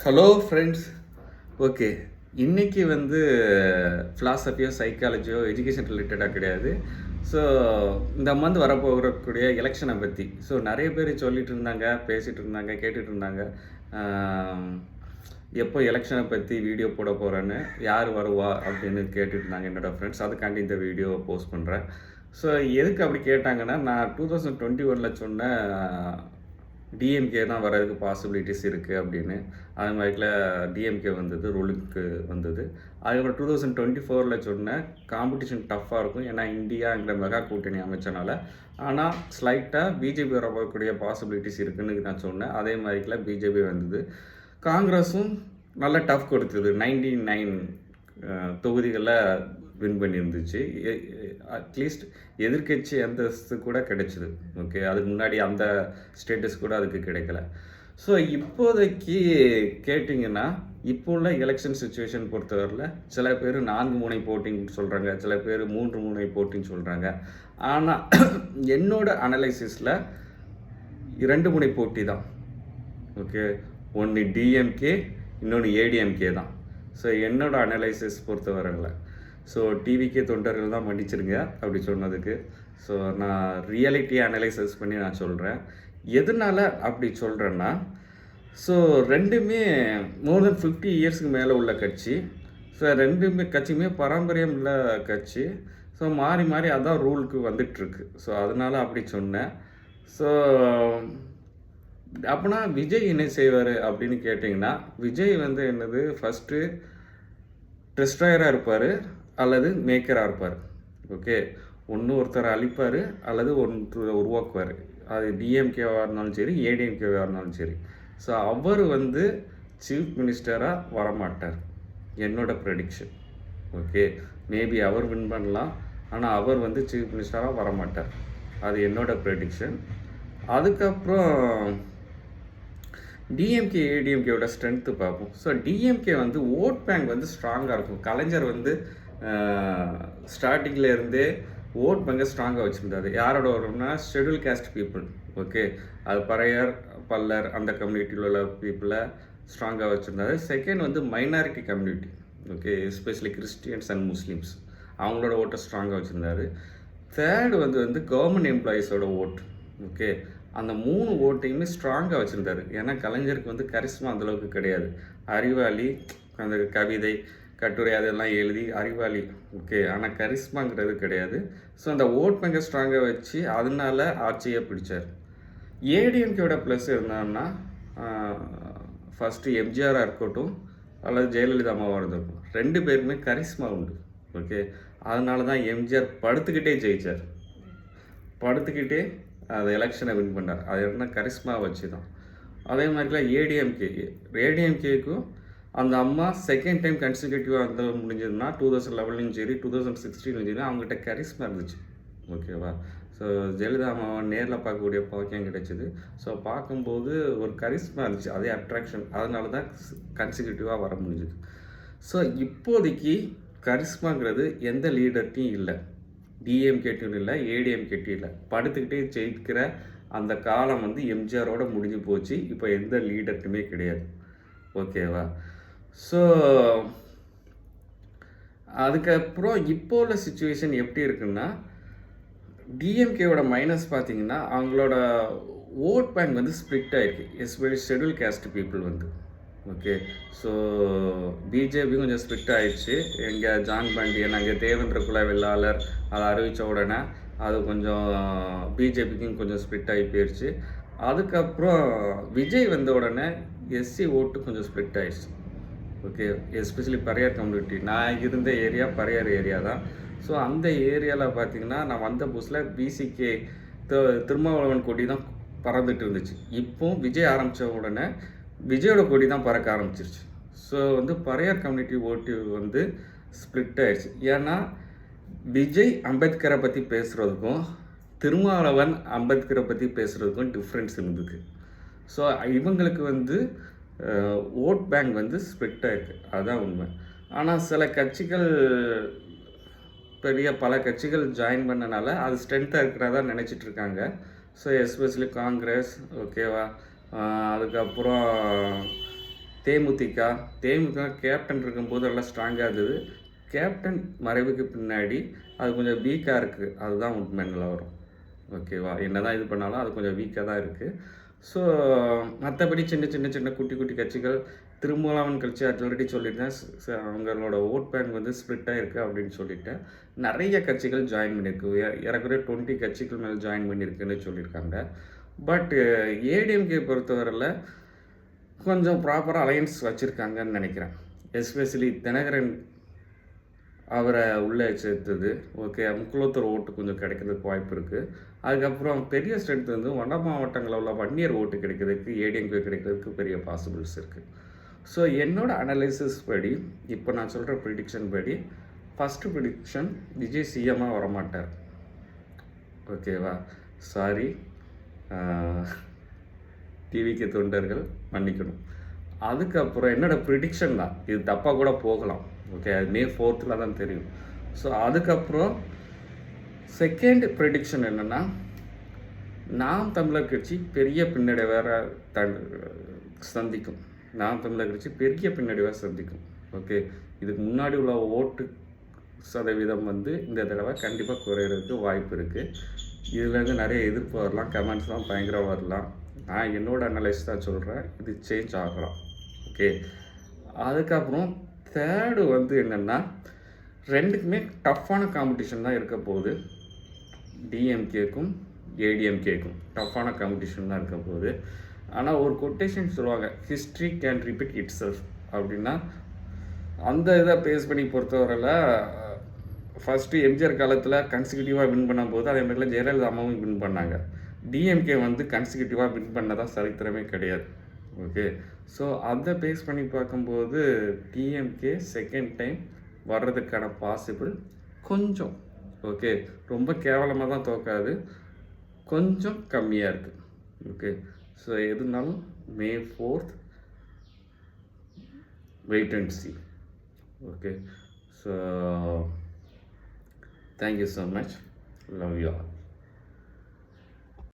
Hello friends. Okay, இன்றைக்கி வந்து ஃபிலாசபியோ சைக்காலஜியோ education ரிலேட்டடாக கிடையாது. ஸோ இந்த மந்த் வரப்போகக்கூடிய எலெக்ஷனை பற்றி நிறைய பேர் சொல்லிகிட்டு இருந்தாங்க, பேசிகிட்டு இருந்தாங்க, கேட்டுட்டு இருந்தாங்க. எப்போ எலெக்ஷனை பற்றி வீடியோ போட போகிறேன்னு, யார் வருவா அப்படின்னு கேட்டுட்டு இருந்தாங்க என்னோடய ஃப்ரெண்ட்ஸ். அதுக்காண்டி இந்த வீடியோவை போஸ்ட் பண்ணுறேன். ஸோ எதுக்கு அப்படி கேட்டாங்கன்னா, நான் 2021 சொன்ன டிஎம்கே தான் வர்றதுக்கு பாசிபிலிட்டிஸ் இருக்குது அப்படின்னு. அது மாதிரில டிஎம்கே வந்தது, ரூலுக்கு வந்தது. அதுக்கப்புறம் 2024 சொன்ன காம்படிஷன் டஃப்பாக இருக்கும், ஏன்னா இந்தியாங்கிற மெகா கூட்டணி அமைச்சனால. ஆனால் ஸ்லைட்டாக பிஜேபி வரக்கூடிய பாசிபிலிட்டிஸ் இருக்குதுன்னு நான் சொன்னேன். அதே மாதிரில பிஜேபி வந்தது. காங்கிரஸும் நல்ல டஃப் கொடுத்தது. 99 தொகுதிகளில் வின் பண்ணியிருந்துச்சு. அட்லீஸ்ட் எதிர்கட்சி அந்தஸ்து கூட கிடைச்சிது. ஓகே, அதுக்கு முன்னாடி அந்த ஸ்டேட்டஸ் கூட அதுக்கு கிடைக்கல. ஸோ இப்போதைக்கு கேட்டிங்கன்னா, இப்போ உள்ள எலெக்ஷன் சுச்சுவேஷன் பொறுத்தவரையில் சில பேர் 4 முனை போட்டின்னு சொல்கிறாங்க, சில பேர் 3 முனை போட்டின்னு சொல்கிறாங்க. ஆனால் என்னோட அனலைசிஸில் 2 முனை போட்டி தான். ஓகே, ஒன்று டிஎம்கே, இன்னொன்று ஏடிஎம்கே தான். ஸோ என்னோடய அனலைசிஸ் பொறுத்தவரையில் டிவிக்கே தொண்டர்கள் தான் மன்னிச்சிருங்க அப்படி சொன்னதுக்கு. நான் ரியாலிட்டியை அனலைசிஸ் பண்ணி நான் சொல்கிறேன். எதனால் அப்படி சொல்கிறேன்னா, ரெண்டுமே மோர் தென் 50 இயர்ஸ்க்கு மேலே உள்ள கட்சி. ரெண்டுமே கட்சியுமே பாரம்பரியம் உள்ள கட்சி. மாறி மாறி அதான் ரூலுக்கு வந்துட்டுருக்கு. அதனால் அப்படி சொன்னேன். அப்போனா விஜய் என்ன செய்வார் அப்படின்னு கேட்டிங்கன்னா, விஜய் வந்து என்னது, ஃபஸ்ட்டு டெஸ்ட்ராயராக இருப்பார் அல்லது மேக்கராக இருப்பார். ஓகே, ஒன்று ஒருத்தரை அழிப்பார் அல்லது ஒன்று உருவாக்குவார். அது டிஎம்கேவாக இருந்தாலும் சரி, ஏடிஎம்கேவாக இருந்தாலும் சரி. அவர் வந்து சீஃப் மினிஸ்டராக வரமாட்டார், என்னோட ப்ரெடிக்ஷன். ஓகே, மேபி அவர் வின் பண்ணலாம், ஆனால் அவர் வந்து சீஃப் மினிஸ்டராக வரமாட்டார். அது என்னோட ப்ரெடிக்ஷன். அதுக்கப்புறம் டிஎம்கே ஏடிஎம்கேவோட ஸ்ட்ரென்த்து பார்ப்போம். டிஎம்கே வந்து ஓட் பேங்க் வந்து ஸ்ட்ராங்காக இருக்கும். கலைஞர் வந்து ஸ்டார்டிங்கில் இருந்தே ஓட் பேங்கை ஸ்ட்ராங்காக வச்சுருந்தாரு. யாரோட வரும்னா ஷெட்யூல் கேஸ்ட் பீப்புள். ஓகே, அது பறையர், பல்லர், அந்த கம்யூனிட்டியில் உள்ள பீப்புளை ஸ்ட்ராங்காக வச்சுருந்தாரு. செகண்ட் வந்து minority community. Okay, especially Christians and Muslims, அவங்களோட ஓட்டை ஸ்ட்ராங்காக வச்சுருந்தாரு. தேர்டு வந்து கவர்மெண்ட் எம்ப்ளாயீஸோட ஓட். ஓகே, அந்த 3 ஓட்டையுமே ஸ்ட்ராங்காக வச்சுருந்தாரு. ஏன்னா கலைஞருக்கு வந்து கரிஸ்மா அந்தளவுக்கு கிடையாது. அறிவாளி, அந்த கவிதை, கட்டுரை அதெல்லாம் எழுதி அறிவாளி. ஓகே, ஆனால் கரிஸ்மாங்கிறது கிடையாது. அந்த ஓட் பேங்கை ஸ்ட்ராங்காக வச்சு அதனால ஆட்சியை பிடிச்சார். ஏடிஎம்கேயோட ப்ளஸ் இருந்தான்னா, ஃபஸ்ட்டு எம்ஜிஆராக இருக்கட்டும் அல்லது ஜெயலலிதா அம்மாவாக இருந்திருக்கும், 2 பேருமே கரிஸ்மா உண்டு. ஓகே, அதனால தான் எம்ஜிஆர் படுத்துக்கிட்டே ஜெயித்தார். படுத்துக்கிட்டே அது எலெக்ஷனை வின் பண்ணார். அது என்ன கரிஸ்மா வச்சு தான். அதே மாதிரிலாம் ஏடிஎம்கேக்கும் அந்த அம்மா செகண்ட் டைம் கன்சிக்யூட்டிவாக வந்து முடிஞ்சதுன்னா 2011 சரி, 2016 சரி, அவங்ககிட்ட கரிஸ்மா இருந்துச்சு. ஓகேவா? ஜெயலலிதா அம்மாவை நேரில் பார்க்கக்கூடிய பாக்கியம் கிடைச்சிது. பார்க்கும்போது ஒரு கரிஸ்மா இருந்துச்சு, அதே அட்ராக்ஷன். அதனால தான் கன்சிக்யூட்டிவாக வர முடிஞ்சுது. இப்போதைக்கு கரிஸ்மாங்கிறது எந்த லீடர்ட்டையும் இல்லை. டிஎம்கேட்டும் இல்லை, ஏடிஎம்கேட்டும் இல்லை. படுத்துக்கிட்டே ஜெயிக்கிற அந்த காலம் வந்து எம்ஜிஆரோட முடிஞ்சு போச்சு. இப்போ எந்த லீடர்ட்டுமே கிடையாது. ஓகேவா? அதுக்கப்புறம் இப்போ உள்ள சுச்சுவேஷன் எப்படி இருக்குன்னா, டிஎம்கேவோட மைனஸ் பார்த்தீங்கன்னா, அவங்களோட ஓட் பேங்க் வந்து ஸ்ப்ளிட் ஆகிருக்கு, எஸ்பெஷலி ஷெட்யூல் கேஸ்ட் பீப்புள் வந்து. ஓகே, பிஜேபி கொஞ்சம் ஸ்ப்ளிட் ஆகிடுச்சு. எங்கே ஜான் பாண்டியன், அங்கே தேவேந்திர குல வெள்ளாளர் அதை அறிவித்த உடனே அது கொஞ்சம் பிஜேபிக்கும் கொஞ்சம் ஸ்ப்ளிட் ஆகி போயிடுச்சு. அதுக்கப்புறம் விஜய் வந்த உடனே எஸ்சி ஓட்டு கொஞ்சம் ஸ்ப்ளிட் ஆகிடுச்சு. Okay, especially Paraiyar community. நான் இருந்த ஏரியா பறையார் ஏரியா தான். அந்த ஏரியாவில் பார்த்திங்கன்னா, நான் வந்த புதுசில் பிசிகே திருமாவளவன் கொடி தான் பறந்துட்டு இருந்துச்சு. இப்போ விஜய் ஆரம்பித்த உடனே விஜயோட கொடி தான் பறக்க ஆரம்பிச்சிருச்சு. வந்து பறையார் கம்யூனிட்டி ஓட்டு வந்து ஸ்ப்ளிட் ஆகிடுச்சு. ஏன்னா விஜய் அம்பேத்கரை பற்றி பேசுகிறதுக்கும் திருமாவளவன் அம்பேத்கரை பற்றி பேசுகிறதுக்கும் டிஃப்ரென்ஸ் இருந்துருக்கு. இவங்களுக்கு வந்து ஓட் பேங்க் வந்து ஸ்ப்ளிட் ஆகிருக்கு, அதுதான் உண்மை. ஆனால் சில கட்சிகள், பல கட்சிகள் ஜாயின் பண்ணனால அது ஸ்ட்ரென்த்தாக இருக்கிறதா நினச்சிட்ருக்காங்க. எஸ்பெஷலி காங்கிரஸ். ஓகேவா? அதுக்கப்புறம் தேமுதிக தேமுதிக கேப்டன் இருக்கும்போது நல்லா ஸ்ட்ராங்காக இருந்தது. கேப்டன் மறைவுக்கு பின்னாடி அது கொஞ்சம் வீக்காக இருக்குது. அதுதான் உண்மை நிலவரம். ஓகேவா? என்ன தான் இது பண்ணாலும் அது கொஞ்சம் வீக்காக தான் இருக்குது. ஸோ மற்றபடி சின்ன சின்ன சின்ன குட்டி குட்டி கட்சிகள் திருமாவளவன் கட்சி ஆல்ரெடி சொல்லியிருந்தேன். அவங்களோட ஓட் பேங்க் வந்து ஸ்ப்ளிட் ஆகிருக்கு அப்படின்னு சொல்லிட்டேன். நிறைய கட்சிகள் ஜாயின் பண்ணியிருக்கு. ஏறக்குறைய 20 கட்சிகள் மேலே ஜாயின் பண்ணியிருக்குன்னு சொல்லியிருக்காங்க. பட் ஏடிஎம்கே பொறுத்தவரையில் கொஞ்சம் ப்ராப்பராக அலையன்ஸ் வச்சுருக்காங்கன்னு நினைக்கிறேன். எஸ்பெஷலி தினகரன் அவரை உள்ளே சேர்த்தது. ஓகே, முக்குளத்தூர் ஓட்டு கொஞ்சம் கிடைக்கிறதுக்கு வாய்ப்பு இருக்குது. அதுக்கப்புறம் பெரிய ஸ்ட்ரென்த் வந்து வட மாவட்டங்களில் உள்ள வன்னியர் ஓட்டு கிடைக்கிறதுக்கு ஏடிஎம்கே கிடைக்கிறதுக்கு பெரிய பாசிபிள்ஸ் இருக்குது. ஸோ என்னோடய அனலைசிஸ் படி இப்போ நான் சொல்கிற ப்ரிடிக்ஷன் படி ஃபஸ்ட்டு ப்ரிடிக்ஷன் விஜய் சிஎம்மாக வரமாட்டார். ஓகேவா? சாரி, டிவிக்கு தொண்டர்கள் மன்னிக்கணும். அதுக்கப்புறம் என்னோடய ப்ரிடிக்ஷன் தான், இது தப்பாக கூட போகலாம். ஓகே, அது May 4th தான் தெரியும். ஸோ அதுக்கப்புறம் செகண்ட் ப்ரிடிக்ஷன் என்னென்னா, நாம் தமிழர் கட்சி பெரிய பின்னடைவாக சந்திக்கும். நாம் தமிழர் கட்சி பெரிய பின்னடைவாக சந்திக்கும். ஓகே, இதுக்கு முன்னாடி உள்ள ஓட்டு சதவீதம் வந்து இந்த தடவை கண்டிப்பாக குறையிறதுக்கு வாய்ப்பு இருக்குது. இதுலேருந்து நிறைய எதிர்ப்பு வரலாம், கமெண்ட்ஸ்லாம் பயங்கரம் வரலாம். நான் என்னோடய அனலைஸ் தான் சொல்கிறேன், இது சேஞ்ச் ஆகலாம். ஓகே, அதுக்கப்புறம் தேர்டு வந்து என்னென்னா, ரெண்டுக்குமே டஃப்பான காம்படிஷன் தான் இருக்க போகுது. டிஎம்கேக்கும் ஏடிஎம்கேக்கும் டஃப்பான காம்படிஷன் தான் இருக்க போகுது. ஆனால் ஒரு கொட்டேஷன் சொல்லுவாங்க, history can repeat it self அப்படின்னா, அந்த இதை பேஸ் பண்ணி பொறுத்தவரையில் ஃபஸ்ட்டு எம்ஜிஆர் காலத்தில் கன்சிக்யூட்டிவாக வின் பண்ணும்போது அதே மாதிரிலாம் ஜெயலலிதா அம்மாவும் வின் பண்ணாங்க. டிஎம்கே வந்து கன்சிக்யூட்டிவாக வின் பண்ணதாக சரித்திரமே கிடையாது. ஓகே, ஸோ அதை பேஸ் பண்ணி பார்க்கும்போது டிஎம்கே செகண்ட் டைம் வர்றதுக்கான பாசிபிள் கொஞ்சம், ஓகே, ரொம்ப கேவலமாக தான் தோக்காது, கொஞ்சம் கம்மியாக இருக்குது. ஓகே, ஸோ எதுனாலும் May 4th wait and see. Okay, so thank you so much, love you all.